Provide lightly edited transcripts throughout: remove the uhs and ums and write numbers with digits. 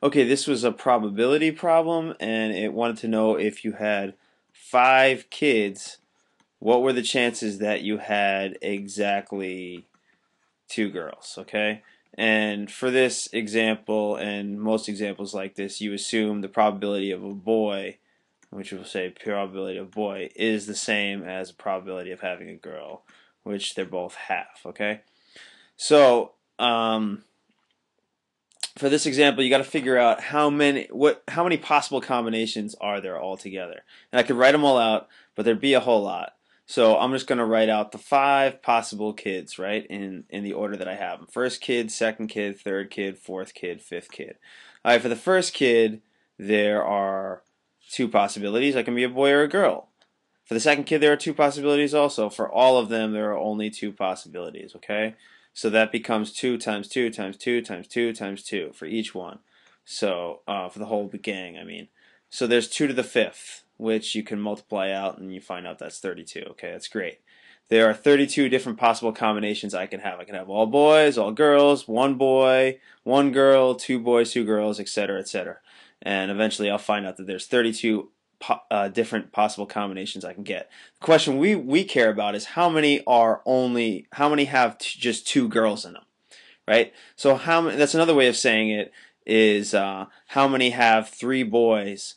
Okay, this was a probability problem, and it wanted to know if you had 5 kids, what were the chances that you had exactly 2 girls, okay? And for this example, and most examples like this, you assume the probability of a boy, which we'll say probability of boy, is the same as probability of having a girl, which they're both half, okay? So, for this example, you got to figure out how many possible combinations are there altogether. And I could write them all out, but there'd be a whole lot. So I'm just going to write out the 5 possible kids, right, in the order that I have them. First kid, second kid, third kid, fourth kid, fifth kid. All right, for the first kid, there are 2 possibilities. I can be a boy or a girl. For the second kid, there are 2 possibilities also. For all of them, there are only 2 possibilities, okay? So that becomes 2 times 2 times 2 times 2 times 2 for each one. So for the whole gang, I mean. So there's 2 to the 5th, which you can multiply out and you find out that's 32. Okay, that's great. There are 32 different possible combinations I can have. I can have all boys, all girls, 1 boy, 1 girl, 2 boys, 2 girls, etc., etc. And eventually I'll find out that there's 32 different possible combinations I can get. The question we care about is how many have just 2 girls in them, right? So that's another way of saying it is how many have 3 boys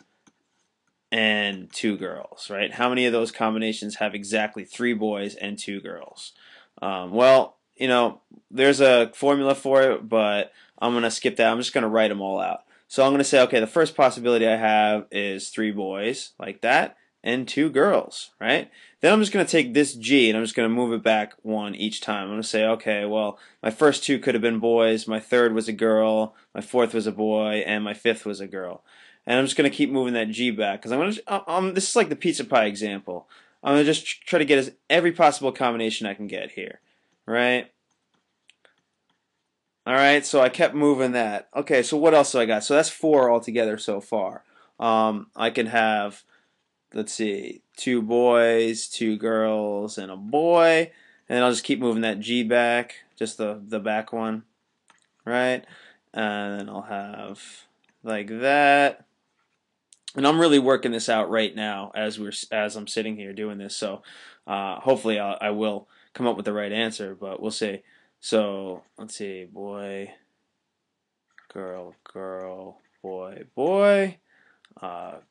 and 2 girls, right? How many of those combinations have exactly 3 boys and 2 girls? Well, you know, there's a formula for it, but I'm going to skip that. I'm just going to write them all out. So I'm going to say, okay, the first possibility I have is 3 boys, like that, and 2 girls, right? Then I'm just going to take this G and I'm just going to move it back 1 each time. I'm going to say, okay, well, my first 2 could have been boys, my third was a girl, my fourth was a boy, and my fifth was a girl. And I'm just going to keep moving that G back because I'm going to. This is like the pizza pie example. I'm going to just try to get every possible combination I can get here, right? All right, so I kept moving that. Okay, so what else do I got? So that's 4 altogether so far. I can have, let's see, 2 boys, 2 girls, and a boy. And I'll just keep moving that G back, just the back one, right? And then I'll have like that. And I'm really working this out right now as I'm sitting here doing this. So hopefully I will come up with the right answer, but we'll see. So let's see, boy, girl, girl, boy, boy,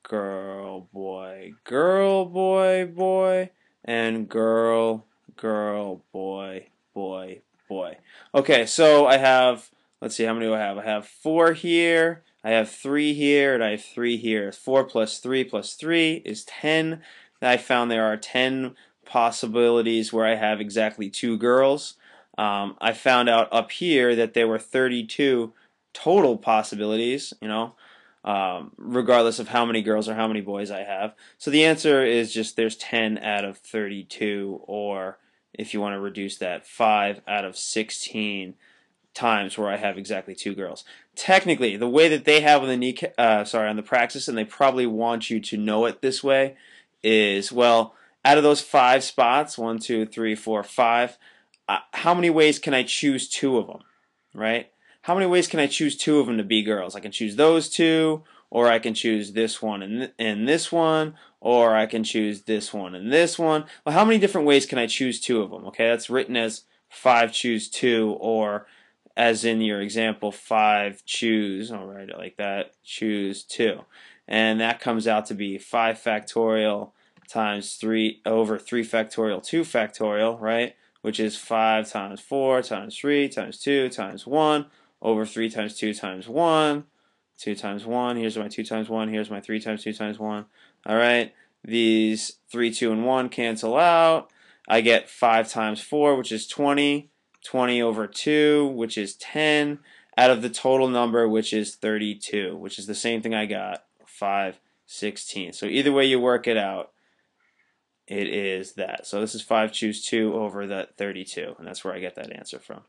girl, boy, girl, boy, boy, and girl, girl, boy, boy, boy. Okay, so I have, let's see, how many do I have? I have 4 here, I have 3 here, and I have 3 here. 4 plus 3 plus 3 is 10. I found there are 10 possibilities where I have exactly 2 girls. I found out up here that there were 32 total possibilities, you know, regardless of how many girls or how many boys I have. So the answer is just there's 10 out of 32, or if you want to reduce that, 5 out of 16 times where I have exactly 2 girls. Technically, the way that they have on the Praxis, and they probably want you to know it this way, is, well, out of those 5 spots, 1, 2, 3, 4, 5, how many ways can I choose 2 of them, right? How many ways can I choose 2 of them to be girls? I can choose those 2, or I can choose this one and this one, or I can choose this one and this one. Well, how many different ways can I choose 2 of them? Okay, that's written as 5 choose 2, or as in your example, 5 choose, I'll write it like that, choose 2. And that comes out to be 5 factorial times 3 over 3 factorial 2 factorial, right? Which is 5 times 4 times 3 times 2 times 1 over 3 times 2 times 1. 2 times 1, here's my 2 times 1, here's my 3 times 2 times 1. Alright, these 3, 2, and 1 cancel out. I get 5 times 4, which is 20. 20 over 2, which is 10, out of the total number, which is 32, which is the same thing I got, 5, 16. So either way you work it out, it is that. So this is 5 choose 2 over that 32, and that's where I get that answer from.